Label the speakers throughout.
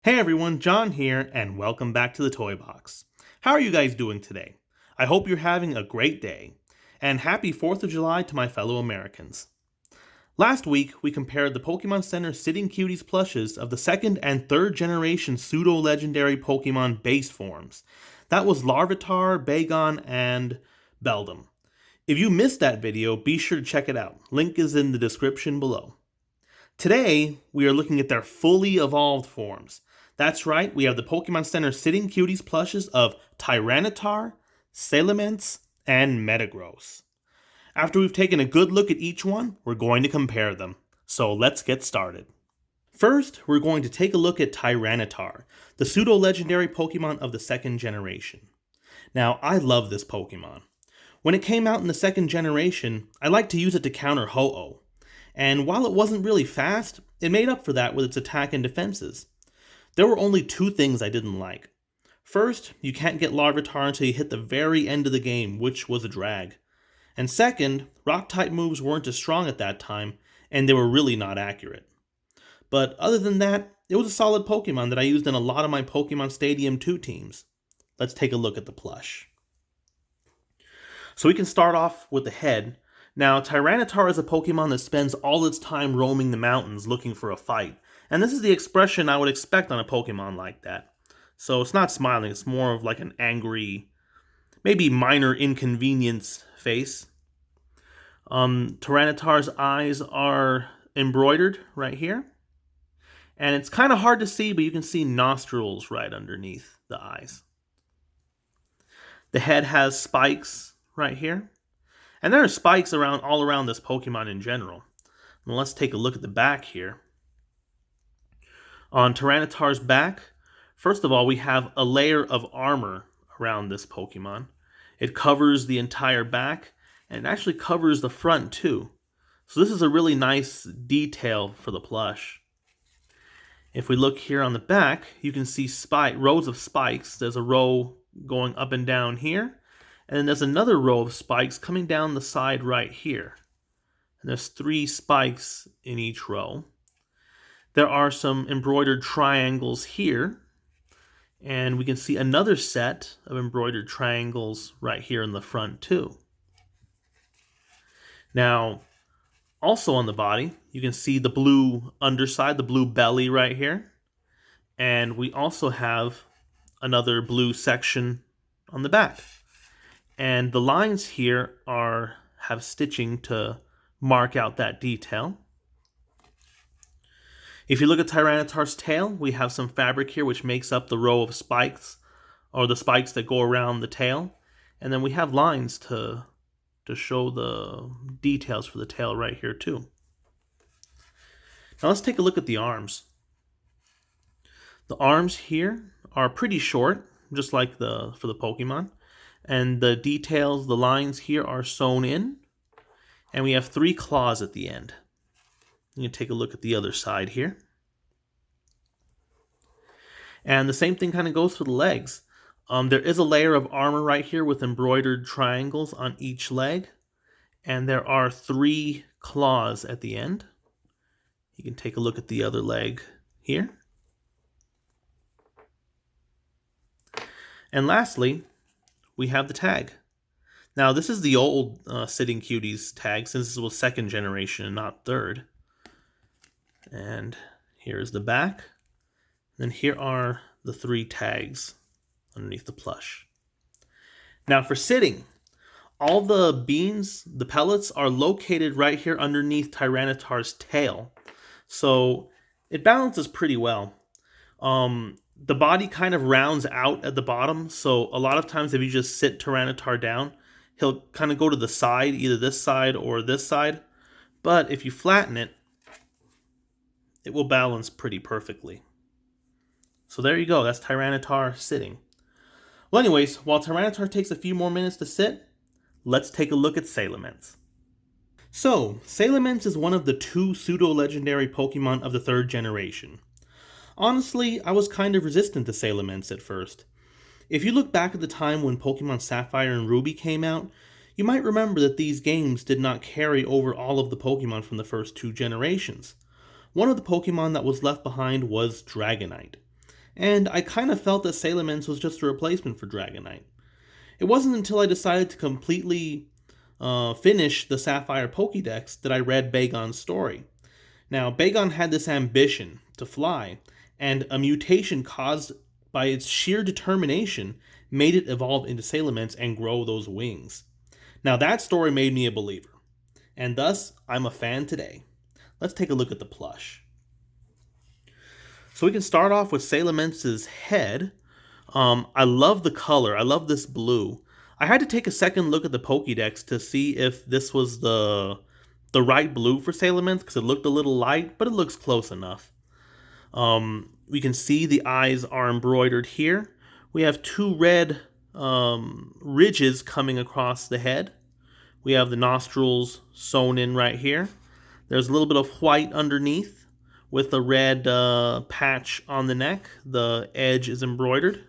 Speaker 1: Hey everyone, John here, and welcome back to the Toy Box. How are you guys doing today? I hope you're having a great day, and happy 4th of July to my fellow Americans. Last week, we compared the Pokémon Center Sitting Cuties Plushes of the 2nd and 3rd generation pseudo-legendary Pokémon base forms. That was Larvitar, Bagon, and Beldum. If you missed that video, be sure to check it out. Link is in the description below. Today, we are looking at their fully evolved forms. That's right, we have the Pokémon Center Sitting Cuties Plushes of Tyranitar, Salamence, and Metagross. After we've taken a good look at each one, we're going to compare them. So let's get started. First, we're going to take a look at Tyranitar, the pseudo-legendary Pokemon of the 2nd generation. Now, I love this Pokemon. When it came out in the 2nd generation, I liked to use it to counter Ho-Oh. And while it wasn't really fast, it made up for that with its attack and defenses. There were only two things I didn't like. First, you can't get Larvitar until you hit the very end of the game, which was a drag. And second, Rock-type moves weren't as strong at that time, and they were really not accurate. But other than that, it was a solid Pokemon that I used in a lot of my Pokemon Stadium 2 teams. Let's take a look at the plush. So we can start off with the head. Now, Tyranitar is a Pokemon that spends all its time roaming the mountains looking for a fight. And this is the expression I would expect on a Pokemon like that. So it's not smiling, it's more of like an angry, maybe minor inconvenience face. Tyranitar's eyes are embroidered right here. And it's kind of hard to see, but you can see nostrils right underneath the eyes. The head has spikes right here. And there are spikes all around this Pokemon in general. Now let's take a look at the back here. On Tyranitar's back, first of all, we have a layer of armor around this Pokemon. It covers the entire back, and it actually covers the front too. So this is a really nice detail for the plush. If we look here on the back, you can see rows of spikes. There's a row going up and down here, and then there's another row of spikes coming down the side right here. And there's 3 spikes in each row. There are some embroidered triangles here, and we can see another set of embroidered triangles right here in the front too. Now, also on the body, you can see the blue underside, the blue belly right here, and we also have another blue section on the back. And the lines here have stitching to mark out that detail. If you look at Tyranitar's tail, we have some fabric here which makes up the row of spikes, or the spikes that go around the tail. And then we have lines to show the details for the tail right here too. Now let's take a look at the arms. The arms here are pretty short, just like for the Pokemon. And the details, the lines here are sewn in. And we have 3 claws at the end. You can take a look at the other side here. And the same thing kind of goes for the legs. There is a layer of armor right here with embroidered triangles on each leg. And there are 3 claws at the end. You can take a look at the other leg here. And lastly, we have the tag. Now, this is the old Sitting Cuties tag, since this was 2nd generation and not 3rd. And here's the back. Then here are the 3 tags underneath the plush. Now for sitting, all the beans, the pellets, are located right here underneath Tyranitar's tail. So it balances pretty well. The body kind of rounds out at the bottom, so a lot of times if you just sit Tyranitar down, he'll kind of go to the side, either this side or this side. But if you flatten it, it will balance pretty perfectly. So there you go, that's Tyranitar sitting. Well anyways, while Tyranitar takes a few more minutes to sit, let's take a look at Salamence. So, Salamence is one of the 2 pseudo-legendary Pokemon of the 3rd generation. Honestly, I was kind of resistant to Salamence at first. If you look back at the time when Pokemon Sapphire and Ruby came out, you might remember that these games did not carry over all of the Pokemon from the first 2 generations. One of the Pokemon that was left behind was Dragonite. and I kind of felt that Salamence was just a replacement for Dragonite. It wasn't until I decided to completely finish the Sapphire Pokédex that I read Bagon's story. Now, Bagon had this ambition to fly, and a mutation caused by its sheer determination made it evolve into Salamence and grow those wings. Now, that story made me a believer, and thus I'm a fan today. Let's take a look at the plush. So we can start off with Salamence's head. I love the color. I love this blue. I had to take a second look at the Pokédex to see if this was the right blue for Salamence, because it looked a little light, but it looks close enough. We can see the eyes are embroidered here. We have two red ridges coming across the head. We have the nostrils sewn in right here. There's a little bit of white underneath with a red patch on the neck. The edge is embroidered.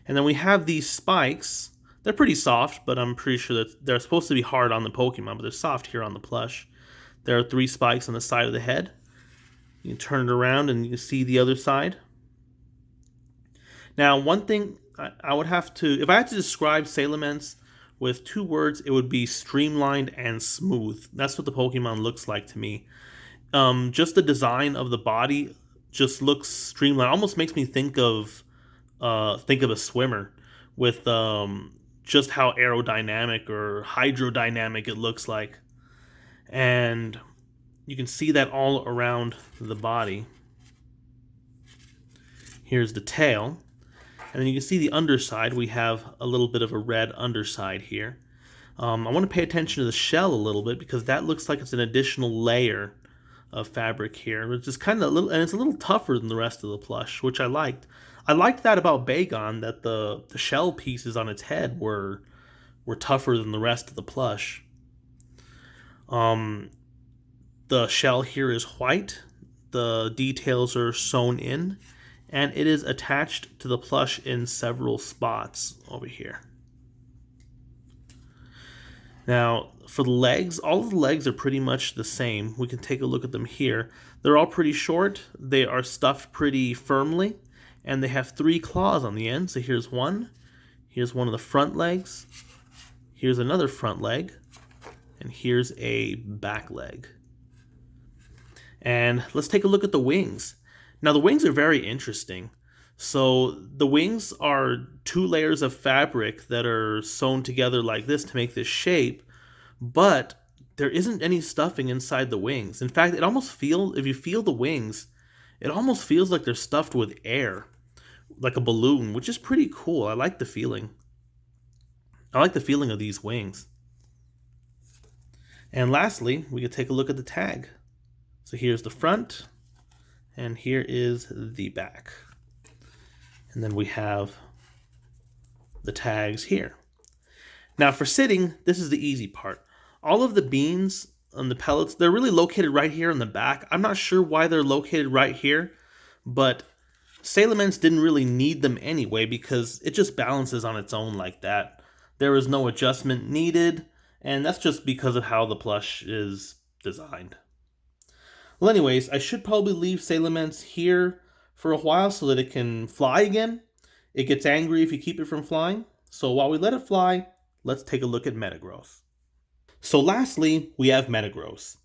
Speaker 1: And then we have these spikes. They're pretty soft, but I'm pretty sure that they're supposed to be hard on the Pokemon, but they're soft here on the plush. There are 3 spikes on the side of the head. You can turn it around and you can see the other side. Now, one thing I would have to, if I had to describe Salamence with 2 words, it would be streamlined and smooth. That's what the Pokemon looks like to me. Just the design of the body just looks streamlined. Almost makes me think of a swimmer with just how aerodynamic or hydrodynamic it looks like. And you can see that all around the body. Here's the tail. And then you can see the underside. We have a little bit of a red underside here. I want to pay attention to the shell a little bit because that looks like it's an additional layer of fabric here. It's just kind of a little, and it's a little tougher than the rest of the plush, which I liked. I liked that about Bagon, that the shell pieces on its head were tougher than the rest of the plush. The shell here is white. The details are sewn in, and it is attached to the plush in several spots over here. Now, for the legs, all of the legs are pretty much the same. We can take a look at them here. They're all pretty short. They are stuffed pretty firmly, and they have 3 claws on the end. So here's one. Here's one of the front legs. Here's another front leg. And here's a back leg. And let's take a look at the wings. Now, the wings are very interesting. So the wings are 2 layers of fabric that are sewn together like this to make this shape, but there isn't any stuffing inside the wings. In fact, it almost feels, if you feel the wings, it almost feels like they're stuffed with air, like a balloon, which is pretty cool. I like the feeling. I like the feeling of these wings. And lastly, we can take a look at the tag. So here's the front, and here is the back. And then we have the tags here. Now for sitting, this is the easy part. All of the beans on the pellets, they're really located right here in the back. I'm not sure why they're located right here, but Salamence didn't really need them anyway because it just balances on its own like that. There is no adjustment needed, and that's just because of how the plush is designed. Well, anyways, I should probably leave Salamence here for a while so that it can fly again. It gets angry if you keep it from flying. So while we let it fly, let's take a look at Metagross. So lastly, we have Metagross.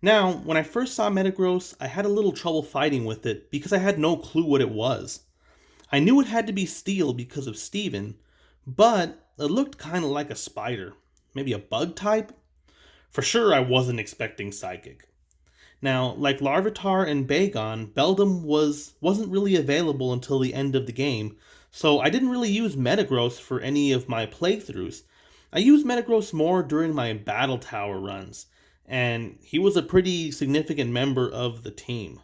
Speaker 1: Now, when I first saw Metagross, I had a little trouble fighting with it because I had no clue what it was. I knew it had to be steel because of Steven, but it looked kind of like a spider. Maybe a bug type? For sure I wasn't expecting Psychic. Now, like Larvitar and Bagon, Beldum wasn't really available until the end of the game, so I didn't really use Metagross for any of my playthroughs. I used Metagross more during my Battle Tower runs, and he was a pretty significant member of the team.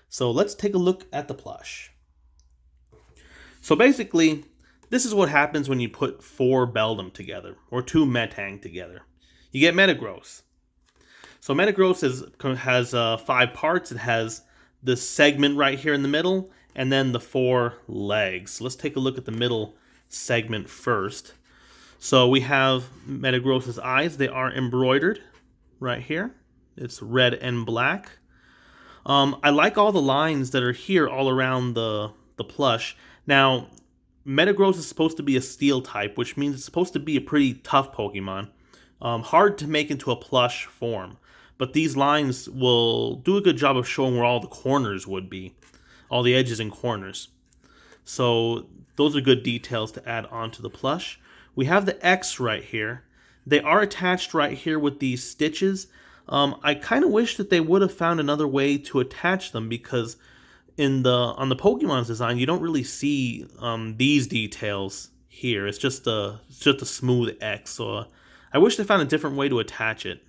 Speaker 1: So let's take a look at the plush. So basically, this is what happens when you put 4 Beldum together, or 2 Metang together. You get Metagross. So Metagross has 5 parts. It has this segment right here in the middle, and then the 4 legs. So let's take a look at the middle segment first. So we have Metagross's eyes. They are embroidered right here. It's red and black. I like all the lines that are here all around the the plush. Now, Metagross is supposed to be a steel type, which means it's supposed to be a pretty tough Pokemon. Hard to make into a plush form. But these lines will do a good job of showing where all the corners would be. All the edges and corners. So those are good details to add onto the plush. We have the X right here. They are attached right here with these stitches. I kind of wish that they would have found another way to attach them, because on the Pokemon's design, you don't really see these details here. It's just a smooth X. So I wish they found a different way to attach it.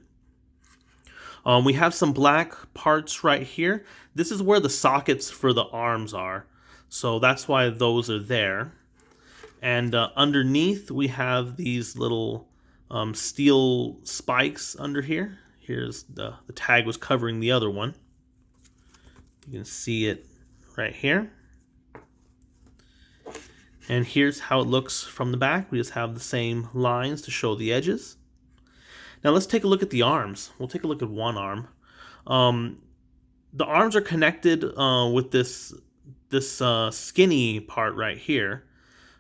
Speaker 1: We have some black parts right here. This is where the sockets for the arms are. So that's why those are there. And underneath we have these little steel spikes under here. Here's the tag was covering the other one. You can see it right here. And here's how it looks from the back. We just have the same lines to show the edges. Now let's take a look at the arms. We'll take a look at one arm. The arms are connected with this skinny part right here.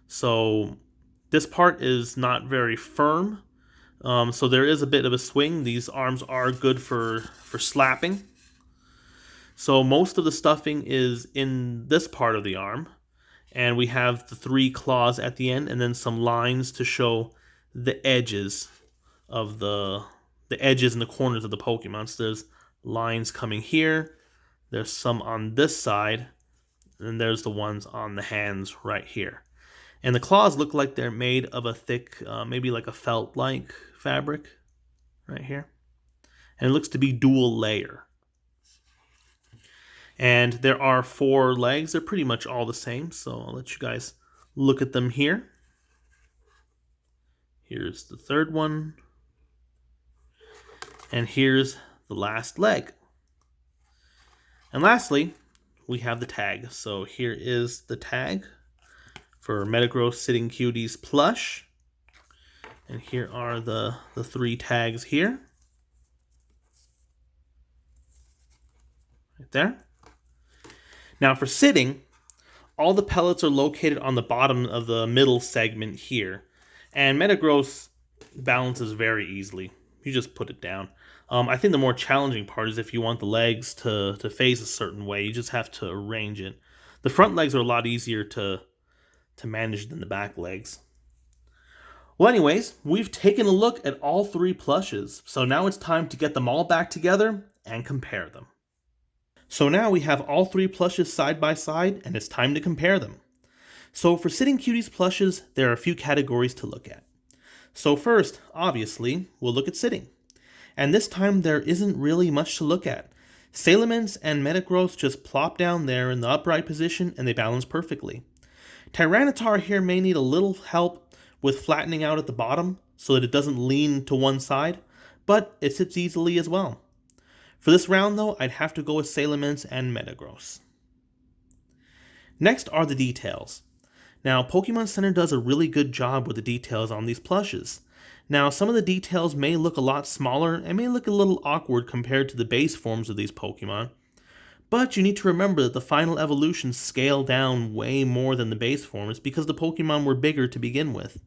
Speaker 1: So this part is not very firm. So there is a bit of a swing. These arms are good for slapping. So most of the stuffing is in this part of the arm. And we have the 3 claws at the end, and then some lines to show the edges of the edges and the corners of the Pokemon. So there's lines coming here. There's some on this side. And there's the ones on the hands right here. And the claws look like they're made of a thick, maybe like a felt-like fabric right here. And it looks to be dual layer. And there are 4 legs. They're pretty much all the same. So I'll let you guys look at them here. Here's the 3rd one. And here's the last leg. And lastly, we have the tag. So here is the tag for Metagross Sitting Cuties Plush. And here are the 3 tags here. Right there. Now for sitting, all the pellets are located on the bottom of the middle segment here. And Metagross balances very easily. You just put it down. I think the more challenging part is if you want the legs to face a certain way. You just have to arrange it. The front legs are a lot easier to manage than the back legs. Well, anyways, we've taken a look at all 3 plushes. So now it's time to get them all back together and compare them. So now we have all 3 plushes side by side, and it's time to compare them. So for Sitting Cuties plushes, there are a few categories to look at. So first, obviously, we'll look at sitting. And this time there isn't really much to look at. Salamence and Metagross just plop down there in the upright position and they balance perfectly. Tyranitar here may need a little help with flattening out at the bottom so that it doesn't lean to one side, but it sits easily as well. For this round though, I'd have to go with Salamence and Metagross. Next are the details. Now, Pokémon Center does a really good job with the details on these plushes. Now, some of the details may look a lot smaller and may look a little awkward compared to the base forms of these Pokemon, but you need to remember that the final evolutions scale down way more than the base forms because the Pokemon were bigger to begin with.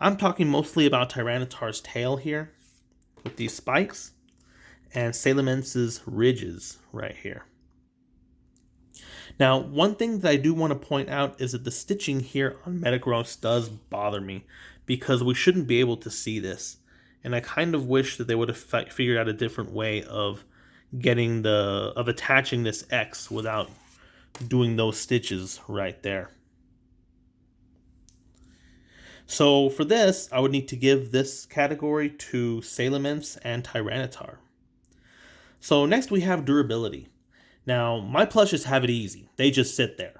Speaker 1: I'm talking mostly about Tyranitar's tail here, with these spikes, and Salamence's ridges right here. Now, one thing that I do want to point out is that the stitching here on Metagross does bother me, because we shouldn't be able to see this. And I kind of wish that they would have figured out a different way of attaching this X without doing those stitches right there. So for this, I would need to give this category to Salamence and Tyranitar. So next we have durability. Now, my plushes have it easy. They just sit there.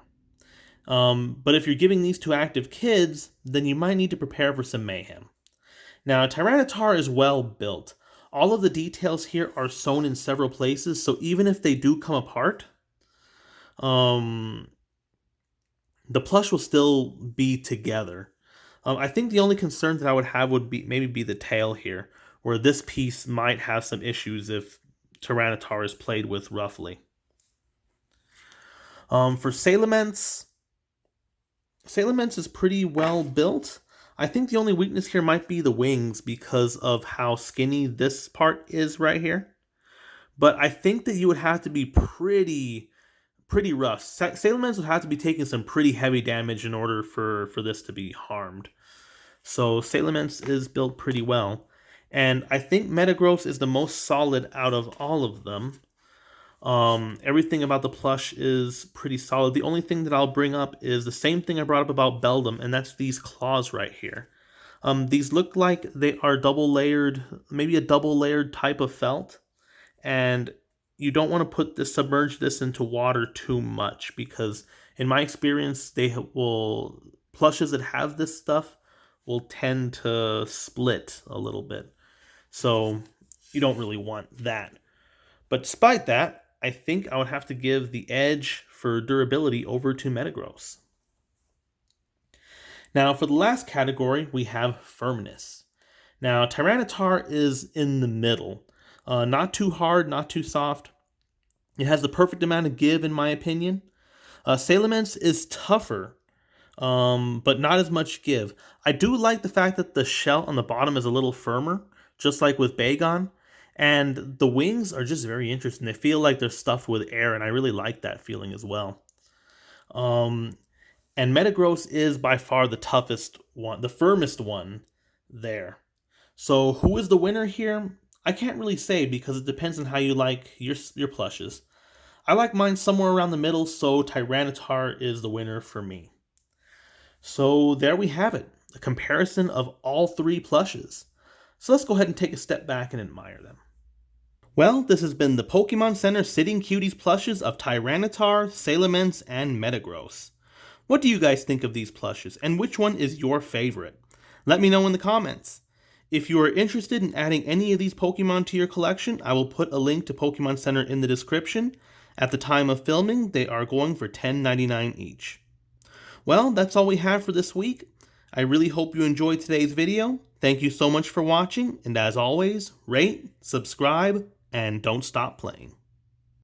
Speaker 1: But if you're giving these to active kids, then you might need to prepare for some mayhem. Now, Tyranitar is well built. All of the details here are sewn in several places, so even if they do come apart, the plush will still be together. I think the only concern that I would have would be the tail here, where this piece might have some issues if Tyranitar is played with roughly. For Salamence, Salamence is pretty well built. I think the only weakness here might be the wings because of how skinny this part is right here. But I think that you would have to be pretty rough. Salamence would have to be taking some pretty heavy damage in order for this to be harmed. So Salamence is built pretty well. And I think Metagross is the most solid out of all of them. Everything about the plush is pretty solid. The only thing that I'll bring up is the same thing I brought up about Beldum, and that's these claws right here. These look like they are double layered, maybe a double layered type of felt, and you don't want to submerge this into water too much because in my experience, plushes that have this stuff will tend to split a little bit. So you don't really want that. But despite that, I think I would have to give the edge for durability over to Metagross. Now, for the last category, we have firmness. Now, Tyranitar is in the middle. Not too hard, not too soft. It has the perfect amount of give, in my opinion. Salamence is tougher, but not as much give. I do like the fact that the shell on the bottom is a little firmer, just like with Bagon. And the wings are just very interesting. They feel like they're stuffed with air, and I really like that feeling as well. And Metagross is by far the toughest one, the firmest one there. So who is the winner here? I can't really say because it depends on how you like your plushes. I like mine somewhere around the middle, so Tyranitar is the winner for me. So there we have it, a comparison of all three plushes. So let's go ahead and take a step back and admire them. Well, this has been the Pokemon Center Sitting Cuties Plushes of Tyranitar, Salamence, and Metagross. What do you guys think of these plushes, and which one is your favorite? Let me know in the comments. If you are interested in adding any of these Pokemon to your collection, I will put a link to Pokemon Center in the description. At the time of filming, they are going for $10.99 each. Well, that's all we have for this week. I really hope you enjoyed today's video. Thank you so much for watching, and as always, rate, subscribe, and don't stop playing.